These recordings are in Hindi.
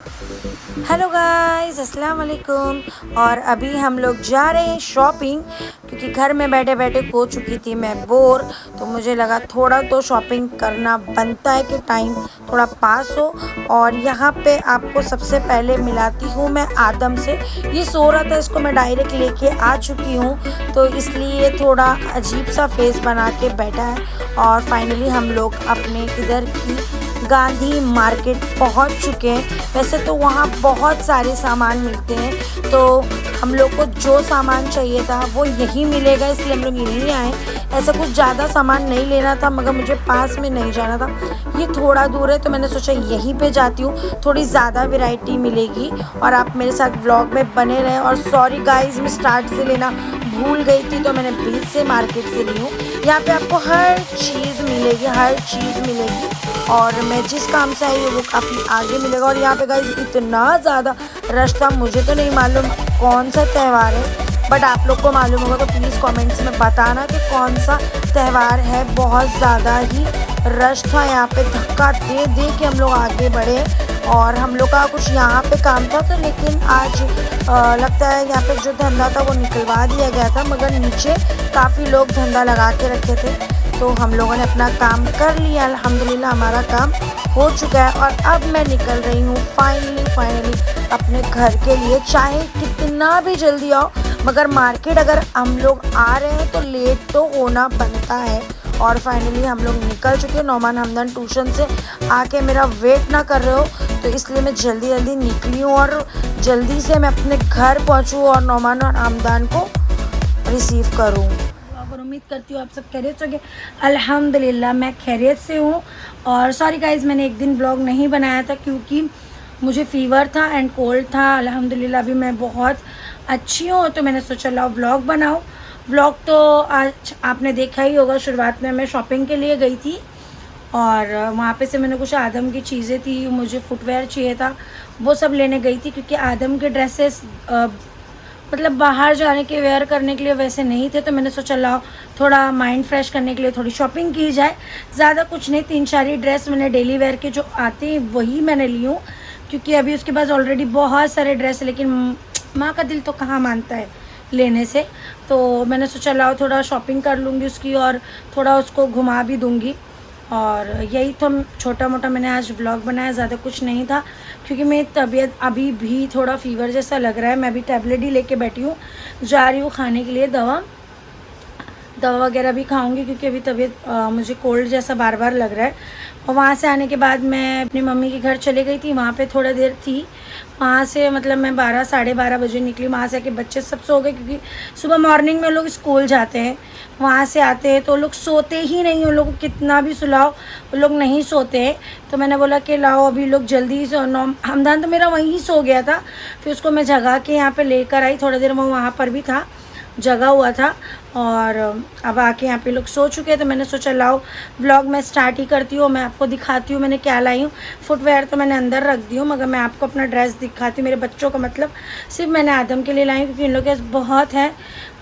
हेलो गाइस, अस्सलाम वालेकुम। और अभी हम लोग जा रहे हैं शॉपिंग, क्योंकि घर में बैठे बैठे हो चुकी थी मैं बोर। तो मुझे लगा थोड़ा तो शॉपिंग करना बनता है कि टाइम थोड़ा पास हो। और यहाँ पे आपको सबसे पहले मिलाती हूँ मैं आदम से। ये सो रहा था, इसको मैं डायरेक्ट लेके आ चुकी हूँ, तो इसलिए थोड़ा अजीब सा फेस बना के बैठा है। और फाइनली हम लोग अपने इधर की गांधी मार्केट पहुंच चुके हैं। वैसे तो वहाँ बहुत सारे सामान मिलते हैं, तो हम लोग को जो सामान चाहिए था वो यहीं मिलेगा, इसलिए हम लोग यहीं आए। ऐसा कुछ ज़्यादा सामान नहीं लेना था, मगर मुझे पास में नहीं जाना था, ये थोड़ा दूर है, तो मैंने सोचा यहीं पे जाती हूँ, थोड़ी ज़्यादा वैरायटी मिलेगी। और आप मेरे साथ व्लॉग में बने रहें। और सॉरी गाइस, मैं स्टार्ट से लेना भूल गई थी, तो मैंने बीच से मार्केट से ली हूँ। यहाँ पे आपको हर चीज़ मिलेगी, हर चीज़ मिलेगी। और मैं जिस काम से आई हूँ वो काफ़ी आगे मिलेगा। और यहाँ पे गाइस इतना ज़्यादा रश था, मुझे तो नहीं मालूम कौन सा त्यौहार है, बट आप लोग को मालूम होगा तो प्लीज़ कमेंट्स में बताना कि कौन सा त्यौहार है। बहुत ज़्यादा ही रश था यहाँ पे, धक्का दे दे के हम लोग आगे बढ़े। और हम लोग का कुछ यहाँ पे काम था, तो लेकिन आज लगता है यहाँ पे जो धंधा था वो निकलवा दिया गया था, मगर नीचे काफ़ी लोग धंधा लगा के रखे थे। तो हम लोगों ने अपना काम कर लिया, अल्हम्दुलिल्लाह हमारा काम हो चुका है। और अब मैं निकल रही हूँ फाइनली अपने घर के लिए। चाहे कितना भी जल्दी आओ, मगर मार्केट अगर हम लोग आ रहे हैं तो लेट तो होना बनता है। और फाइनली हम लोग निकल चुके हैं। नौमान हमदान ट्यूशन से आके मेरा वेट ना कर रहे हो, तो इसलिए मैं जल्दी निकली हूँ और जल्दी से मैं अपने घर पहुँचूँ और नौमान और हमदान को रिसीव करूँ। और उम्मीद करती हूँ आप सब खैरियत से होंगे। अल्हम्दुलिल्लाह मैं खैरियत से हूँ। और सॉरी गाइज़, मैंने एक दिन ब्लॉग नहीं बनाया था क्योंकि मुझे फ़ीवर था एंड कोल्ड था। अल्हम्दुलिल्लाह अभी मैं बहुत अच्छी हूँ, तो मैंने सोचा लाओ ब्लॉग बनाओ। ब्लॉग तो आज आपने देखा ही होगा। शुरुआत में मैं शॉपिंग के लिए गई थी और वहाँ पे से मैंने कुछ आदम की चीज़ें थी, मुझे फुटवेयर चाहिए था, वो सब लेने गई थी, क्योंकि आदम के ड्रेसेस मतलब बाहर जाने के वेयर करने के लिए वैसे नहीं थे। तो मैंने सोचा लाओ थोड़ा माइंड फ्रेश करने के लिए थोड़ी शॉपिंग की जाए। ज़्यादा कुछ नहीं, 3-4 ही ड्रेस मैंने डेली वेयर के जो आते हैं वही मैंने ली हूँ, क्योंकि अभी उसके पास ऑलरेडी बहुत सारे ड्रेस है, लेकिन माँ का दिल तो कहाँ मानता है लेने से। तो मैंने सोचा लाओ थोड़ा शॉपिंग कर लूँगी उसकी और थोड़ा उसको घुमा भी दूँगी। और यही तो छोटा मोटा मैंने आज ब्लॉग बनाया, ज़्यादा कुछ नहीं था, क्योंकि मेरी तबीयत अभी भी थोड़ा फ़ीवर जैसा लग रहा है। मैं अभी टैबलेट ही लेके बैठी हूँ, जा रही हूँ खाने के लिए दवा वगैरह भी खाऊंगी, क्योंकि अभी तबीयत मुझे कोल्ड जैसा बार बार लग रहा है। और वहाँ से आने के बाद मैं अपनी मम्मी के घर चले गई थी, वहाँ पे थोड़ा देर थी। वहाँ से मतलब मैं 12-12:30 बजे निकली। वहाँ से आके बच्चे सब सो गए, क्योंकि सुबह मॉर्निंग में लोग स्कूल जाते हैं, वहाँ से आते हैं तो लोग सोते ही नहीं। उन लोगों को कितना भी सुलाओ वो लोग नहीं सोते हैं। तो मैंने बोला कि लाओ अभी लोग जल्दी से। हमदान तो मेरा वहीं सो गया था, फिर उसको मैं जगा के यहाँ पे लेकर आई। थोड़ी देर में वहाँ पर भी था, जगा हुआ था। और अब आके यहाँ पे लोग सो चुके हैं, तो मैंने सोचा लाओ व्लॉग मैं स्टार्ट ही करती हूँ, मैं आपको दिखाती हूँ मैंने क्या लाई हूँ। फुटवेयर तो मैंने अंदर रख दी हूँ, मगर मैं आपको अपना ड्रेस दिखाती हूँ। मेरे बच्चों का मतलब सिर्फ मैंने आदम के लिए लाई हूँ, क्योंकि इन लोग के बहुत है।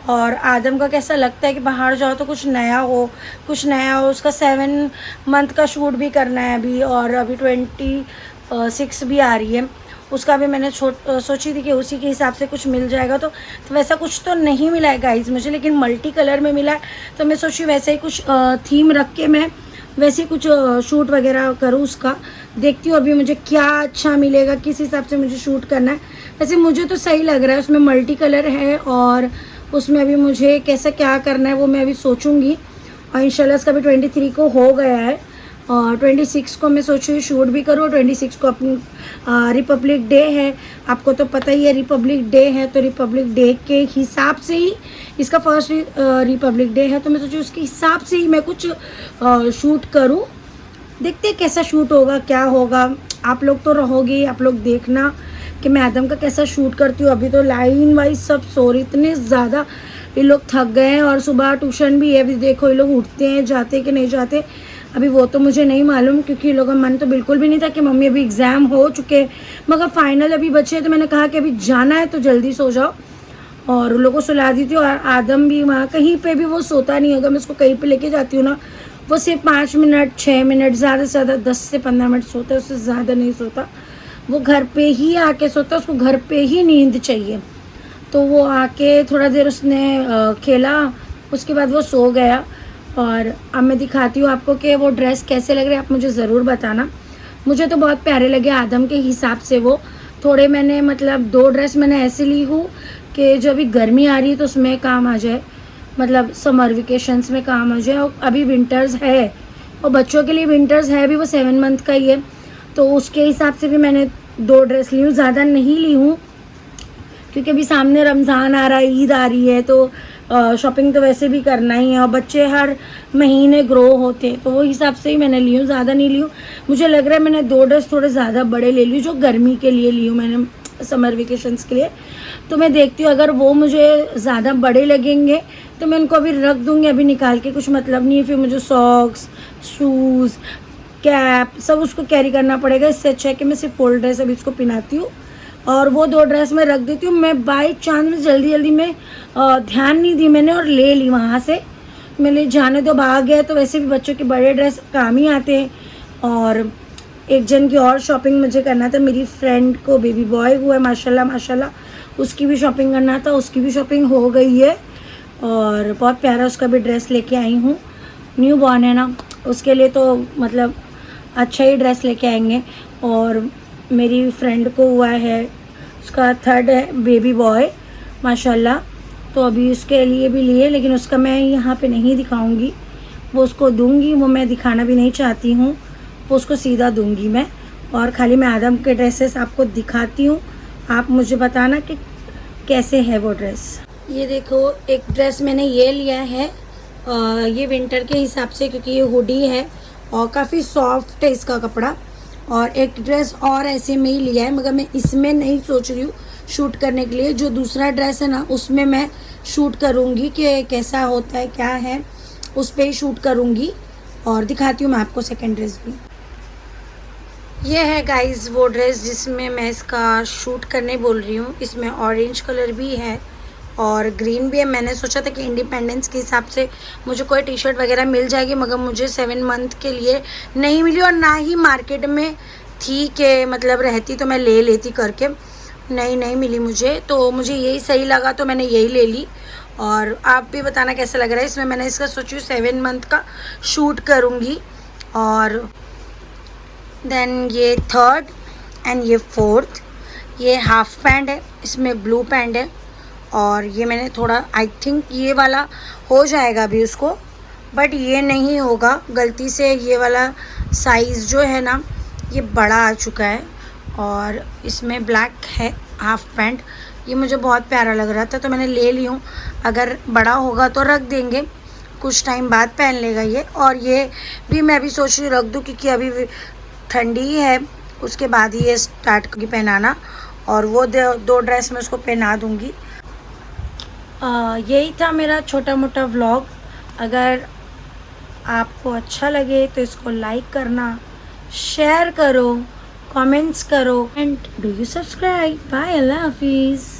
और आदम का कैसा लगता है कि बाहर जाओ तो कुछ नया हो, उसका 7 मंथ का शूट भी करना है अभी, और अभी 26 भी आ रही है। उसका भी मैंने सोची थी कि उसी के हिसाब से कुछ मिल जाएगा। तो वैसा कुछ तो नहीं मिला है गाइज़ मुझे, लेकिन मल्टी कलर में मिला है। तो मैं सोची वैसे ही कुछ थीम रख के मैं वैसे ही कुछ शूट वगैरह करूँ उसका। देखती हूँ अभी मुझे क्या अच्छा मिलेगा, किस हिसाब से मुझे शूट करना है। वैसे मुझे तो सही लग रहा है, उसमें मल्टी कलर है और उसमें अभी मुझे कैसा क्या करना है वो मैं अभी सोचूंगी। और इंशाल्लाह इसका भी 23 को हो गया है, और 26 को मैं सोच रही हूँ शूट भी करूँ। 26 को अपनी रिपब्लिक डे है, आपको तो पता ही है रिपब्लिक डे है, तो रिपब्लिक डे के हिसाब से ही इसका फर्स्ट रिपब्लिक डे है, तो मैं सोचूँ उसके हिसाब से ही मैं कुछ शूट करूँ। देखते हैं कैसा शूट होगा, क्या होगा। आप लोग तो रहोगे, आप लोग देखना कि मैं आदम का कैसा शूट करती हूँ। अभी तो लाइन वाइज सब सो रही, इतने ज़्यादा ये लोग थक गए हैं, और सुबह ट्यूशन भी है। अभी देखो ये लोग उठते हैं, जाते कि नहीं जाते, अभी वो तो मुझे नहीं मालूम, क्योंकि लोगों का मन तो बिल्कुल भी नहीं था कि मम्मी अभी एग्ज़ाम हो चुके हैं, मगर फाइनल अभी बचे, तो मैंने कहा कि अभी जाना है तो जल्दी सो जाओ। और उन लोगों को सुला दी थी। और आदम भी वहाँ कहीं पे भी वो सोता नहीं होगा, मैं उसको कहीं पे लेके जाती हूँ ना, वो सिर्फ 5 मिनट 6 मिनट, ज़्यादा से ज़्यादा 10 से 15 मिनट सोता है, उससे ज़्यादा नहीं सोता। वो घर पे ही आके सोता, उसको घर पे ही नींद चाहिए। तो वो आके थोड़ा देर उसने खेला, उसके बाद वो सो गया। और अब मैं दिखाती हूँ आपको कि वो ड्रेस कैसे लग रहे हैं, आप मुझे ज़रूर बताना। मुझे तो बहुत प्यारे लगे आदम के हिसाब से। वो थोड़े मैंने मतलब 2 ड्रेस मैंने ऐसे ली हूँ कि जो अभी गर्मी आ रही है तो उसमें काम आ जाए, मतलब समर वेकेशंस में काम आ जाए। और अभी विंटर्स है और बच्चों के लिए विंटर्स है भी, वो 7 मंथ का ही है, तो उसके हिसाब से भी मैंने 2 ड्रेस ली हूँ, ज़्यादा नहीं ली हूँ क्योंकि अभी सामने रमज़ान आ रहा है, ईद आ रही है, तो शॉपिंग तो वैसे भी करना ही है और बच्चे हर महीने ग्रो होते हैं, तो वो हिसाब से ही मैंने ली हूँ, ज़्यादा नहीं ली हूँ। मुझे लग रहा है मैंने 2 ड्रेस थोड़े ज़्यादा बड़े ले ली, जो गर्मी के लिए ली हूँ मैंने, समर वेकेशंस के लिए। तो मैं देखती हूँ अगर वो मुझे ज़्यादा बड़े लगेंगे तो मैं उनको अभी रख दूँगी, अभी निकाल के कुछ मतलब नहीं है, फिर मुझे सॉक्स, शूज़, कैप सब उसको कैरी करना पड़ेगा। इससे अच्छा है कि मैं सिर्फ फुल ड्रेस अभी इसको पहनाती हूँ और वो 2 ड्रेस मैं रख देती हूँ। मैं बाई चांस में जल्दी जल्दी में ध्यान नहीं दी मैंने और ले ली वहाँ से। मैंने जाने दो, भाग गया, तो वैसे भी बच्चों के बड़े ड्रेस काम ही आते हैं। और एक जन की और शॉपिंग मुझे करना था, मेरी फ्रेंड को बेबी बॉय हुआ है माशाल्लाह माशाल्लाह, उसकी भी शॉपिंग करना था, उसकी भी शॉपिंग हो गई है और बहुत प्यारा उसका भी ड्रेस लेके आई हूँ। न्यू बॉर्न है ना, उसके लिए तो मतलब अच्छा ही ड्रेस लेके आएंगे। और मेरी फ्रेंड को हुआ है, उसका 3rd है बेबी बॉय माशाल्लाह, तो अभी उसके लिए भी लिए, लेकिन उसका मैं यहाँ पे नहीं दिखाऊंगी, वो उसको दूंगी, वो मैं दिखाना भी नहीं चाहती हूँ, वो उसको सीधा दूंगी मैं। और खाली मैं आदम के ड्रेसेस आपको दिखाती हूँ, आप मुझे बताना कि कैसे है वो ड्रेस। ये देखो, एक ड्रेस मैंने ये लिया है, ये विंटर के हिसाब से, क्योंकि ये हुडी है और काफ़ी सॉफ्ट है इसका कपड़ा। और एक ड्रेस और ऐसे में ही लिया है, मगर मैं इसमें नहीं सोच रही हूँ शूट करने के लिए। जो दूसरा ड्रेस है ना, उसमें मैं शूट करूँगी कि कैसा होता है क्या है, उस पर ही शूट करूँगी और दिखाती हूँ मैं आपको सेकंड ड्रेस भी। ये है गाइस वो ड्रेस जिसमें मैं इसका शूट करने बोल रही हूँ। इसमें ऑरेंज कलर भी है और ग्रीन भी है। मैंने सोचा था कि इंडिपेंडेंस के हिसाब से मुझे कोई टी शर्ट वगैरह मिल जाएगी, मगर मुझे 7 मंथ के लिए नहीं मिली और ना ही मार्केट में थी कि मतलब रहती तो मैं ले लेती करके, नहीं मिली मुझे, तो मुझे यही सही लगा तो मैंने यही ले ली। और आप भी बताना कैसा लग रहा है। इसमें मैंने इसका सोची 7 मंथ का शूट करूँगी। और देन ये 3rd एंड ये 4th, ये हाफ पैंट है, इसमें ब्लू पैंट है। और ये मैंने थोड़ा, आई थिंक ये वाला हो जाएगा अभी उसको, बट ये नहीं होगा, गलती से ये वाला साइज़ जो है ना ये बड़ा आ चुका है। और इसमें ब्लैक है हाफ पैंट, ये मुझे बहुत प्यारा लग रहा था तो मैंने ले ली हूँ। अगर बड़ा होगा तो रख देंगे, कुछ टाइम बाद पहन लेगा ये। और ये भी मैं अभी सोच रही रख दूँ, क्योंकि अभी ठंडी है, उसके बाद ही ये स्टार्ट की पहनाना। और वो 2 ड्रेस मैं उसको पहना दूँगी। यही था मेरा छोटा मोटा व्लॉग। अगर आपको अच्छा लगे तो इसको लाइक करना, शेयर करो, कमेंट्स करो and do you subscribe. Bye, Allah हाफिज़।